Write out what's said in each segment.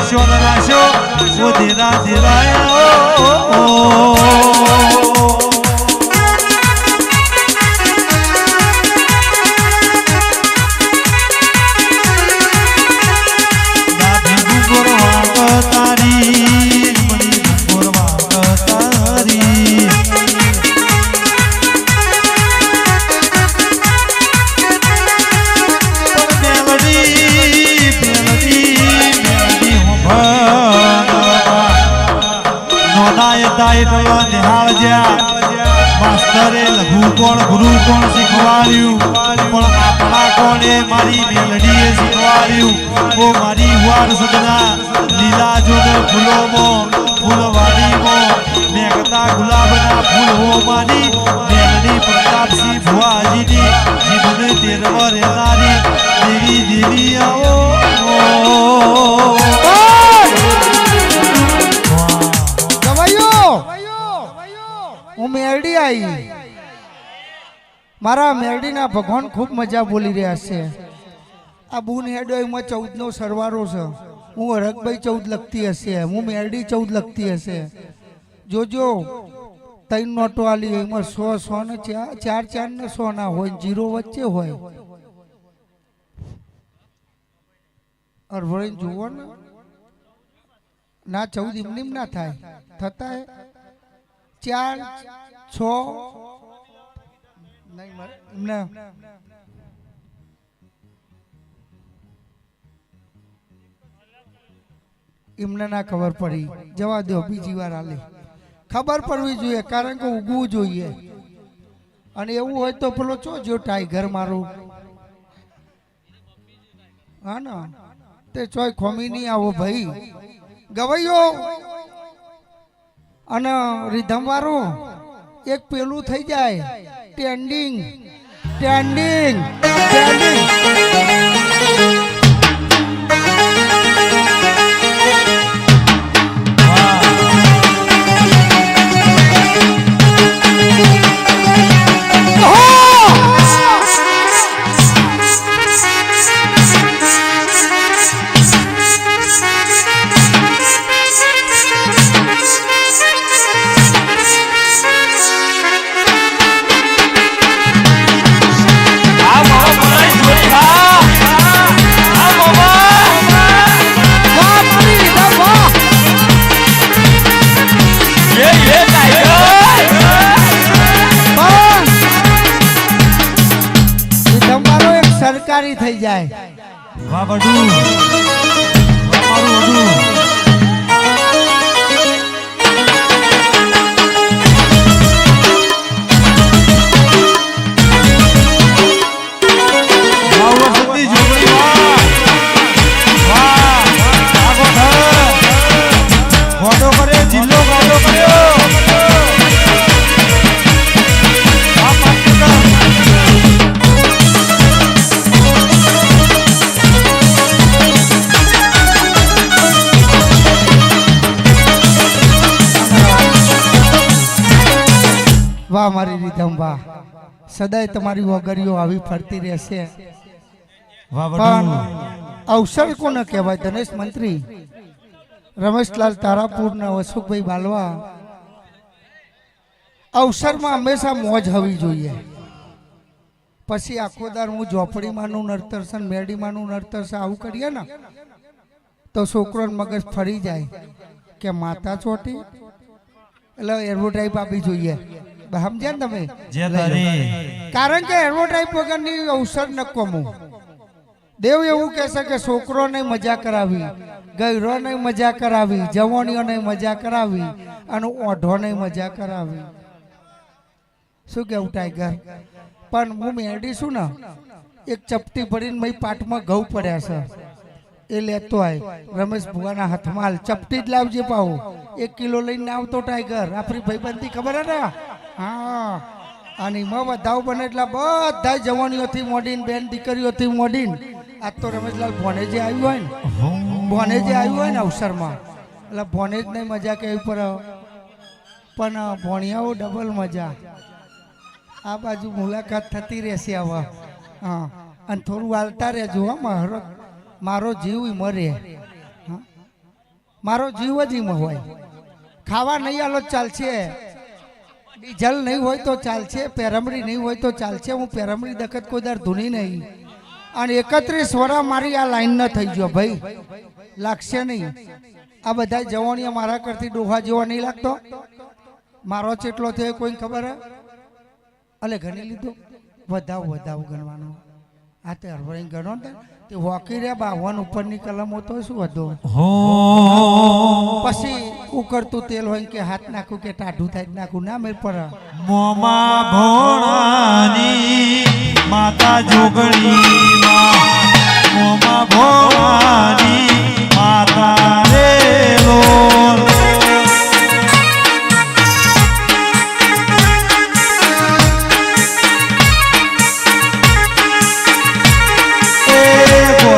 રાશો ને રાશો ઓ ધીરા ધીરા માસ્તરે લઘુ કોણ ગુરુ કોણ શીખવાડ્યું પણ આપણા કોણે મારી મેલડીએ શીખવાડ્યું ઓ મારી વાડ સદના લીલા જોને ફૂલોમાં ફૂલવાડીમાં મેઘતા ગુલાબના ફૂલ હો મારી મેલડી પ્રતાપસિંહ ભુવાજીની જીવને તેરવા રહેનારી દેવી દેવી આવો હું મેરડી આવી મારા મેરડીના ભગવાન ખૂબ મજા બોલી રહ્યા છે આ બુન હેડોમાં 14 નો સરવારો છે હું હરકભાઈ 14 લખતી હશે હું મેરડી 14 લખતી હશે જોજો 3 નોટો આલી એમાં 100 ને 4 ને 100 ના હોય 0 વચ્ચે હોય અરવળી જુઓ ને ના 14 એમની ના થાય થતા 4 6 નહીં એમને ના ખબર પડી જવા દો બીજી વાર આલે ખબર પડવી જોઈએ કારણ કે ઉગવું જોઈએ અને એવું હોય તો પેલો જો ટાઈગર મારું હા ને તે ચોય ખોમી નહીં આવો ભાઈ ગવાયો અને રીધમ વાળું એક પેલું થઈ જાય ટેન્ડિંગ ટેન્ડિંગ ટેન્ડિંગ સરકારી થઈ જાય વાહ બડું મારું બડું વાહ મારી રીધમ વાહ સદાય તમારી વગરીઓ આવી ફરતી રહેશે પણ અવસર કોને કહેવાય ધનેશ મંત્રી રમેશલાલ તારાપુરના અશોકભાઈ બાલવા અવસરમાં હંમેશા મોજ હોવી જોઈએ પછી આખો દાર હું ઝોપડીમાંનું નર્તરસન મેરડીમાંનું નર્તરસન આવું કરીએ ને તો છોકરોને મગજ ફરી જાય કે માતા ચોટી એટલે એડવર્ટાઈઝ આપવી જોઈએ સમજ્યા ને તમે કારણ કે એડવર્ટાઈઝ વગરની અવસર ન કમું દેવ એવું કહેશે કે છોકરોને મજા કરાવી ગયરોને મજા કરાવી જવાનીઓને મજા કરાવી અને ઓઢોને મજા કરાવી શું કેવું ટાઈગર પણ હું મેરડી છું ને એક ચપટી ભરીને મેં પાટમાં ઘઉં પડ્યા છે એ લેતો આય રમેશ ભુવાના હાથમાં હાલ ચપટી જ લાવજે પાઉ 1 કિલો લઈને આવતો ટાઈગર આપણી ભાઈબંધી ખબર હે ને હા અને એમાં વધાવ બને એટલે બધા જવાનીઓથી મોડીને બેન દીકરીઓથી મોડીને આજ તો રમેશલાલ ભોનેજે આવ્યું હોય ને ભોનેજે આવ્યું હોય ને અવસરમાં એટલે ભોનેજ નહીં મજા કેવી પર પણ ભોણિયાઓ ડબલ મજા આ બાજુ મુલાકાત થતી રહેશે હવે હા અને થોડું હાલતા રહેજો હા મારો જીવ મરે હા મારો જીવ જ એમાં હોય. ખાવા નહીં આલો તો ચાલશે, ડીઝલ નહીં હોય તો ચાલશે, પેરમડી નહીં હોય તો ચાલશે. હું પેરમડી દખત કોઈ દર ધૂની નહીં. અને 31 વર્ષ મારી આ લાઈન ન થઈ ગયો ભાઈ, લાગશે નહીં. આ બધા જવાનિયા મારા કરતી ડોહા જેવા નહીં લાગતો. મારો ચેટલો થયો કોઈ ખબર હે? અલે ગણી લીધો, વધાવ ગણવાનો. આ તે હરવણી ગણો ને તે હોકી રે 52 ઉપરની કલમો તો શું હતો. પછી ઉકળતું તેલ હોય કે હાથ નાખું કે ટાઢું થાય નાખું ના મેર પર. મોમાં ભોળાની માતા જોગણી મોમાં ભોળાની માતા રે લોલ.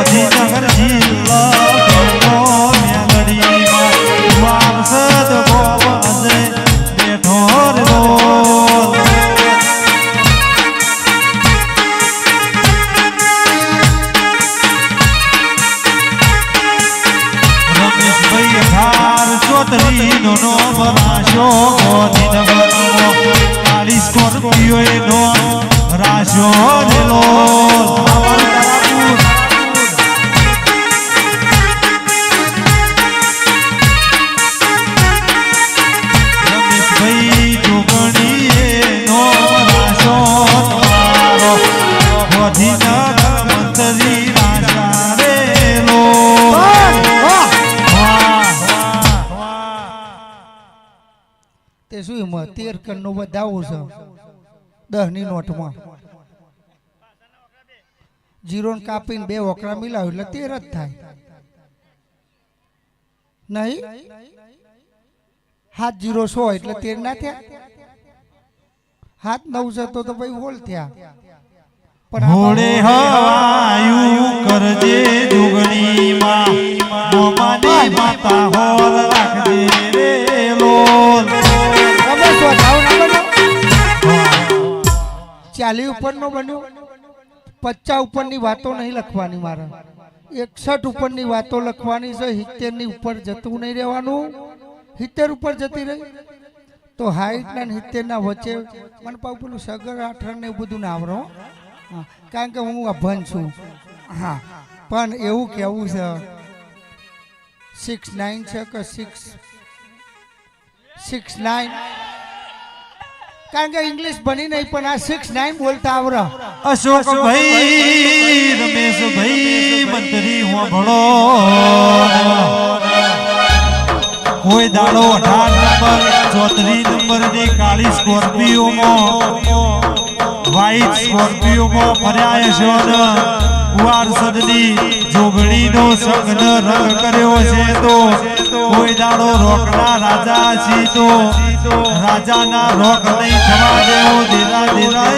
ગાંધીનગર જિલ્લો મેલડીમાં વારસદ ગોવંદે બેઠો રે લોલ. રમેશભાઈ 1834 નો રાશો ગાંધીનગરનો 40 સ્કોર્પિયો નો રાશો રે લોલ. તે શું એમાં 13 કનનો વધાવું છે 10 ની નોટમાં. જીરો ને કાપીને 2 વકરા મિલાવ એટલે 13 જ થાય નહીં. 7 0 100 એટલે 13 ના થયા. 7 9 છે તો ભાઈ હોલ થયા. હોળે હવાયું કરજે જોગણીમાં મોમાની માતા હોલ રાખજે રે લોલ. 40 ઉપરનો બન્યો, 50 ઉપરની વાતો નહીં લખવાની મારે, 61 ઉપરની વાતો લખવાની છે. 70 ની ઉપર જતું નહીં રહેવાનું. 70 ઉપર જતી રહી તો 60 ના 70 ના વચ્ચે મને પાછું પેલું સગર આઠર ને એવું બધું ના આવડે. કારણ કે હું અભણ છું. હા પણ એવું કેવું છે 69 છે કે 669, કારણ કે ઇંગ્લિશ બની નહીં પણ આ 69 બોલતા આવડે. અશોકભાઈ રમેશભાઈ મંત્રી હોભળો, કોઈ દાડો 18 નંબર 34 નંબર ની કાળી સ્કોર્પિયોમાં વ્હાઈટ સ્કોર્પિયોમાં ફર્યા છો ને વારસદની જોગણીનો સંગનો રંગ કર્યો છે. તો કોઈ દાડો રોકડા રાજા છી તો રાજાના રોક નહીં થવા દેવો. ધીરા ધીરા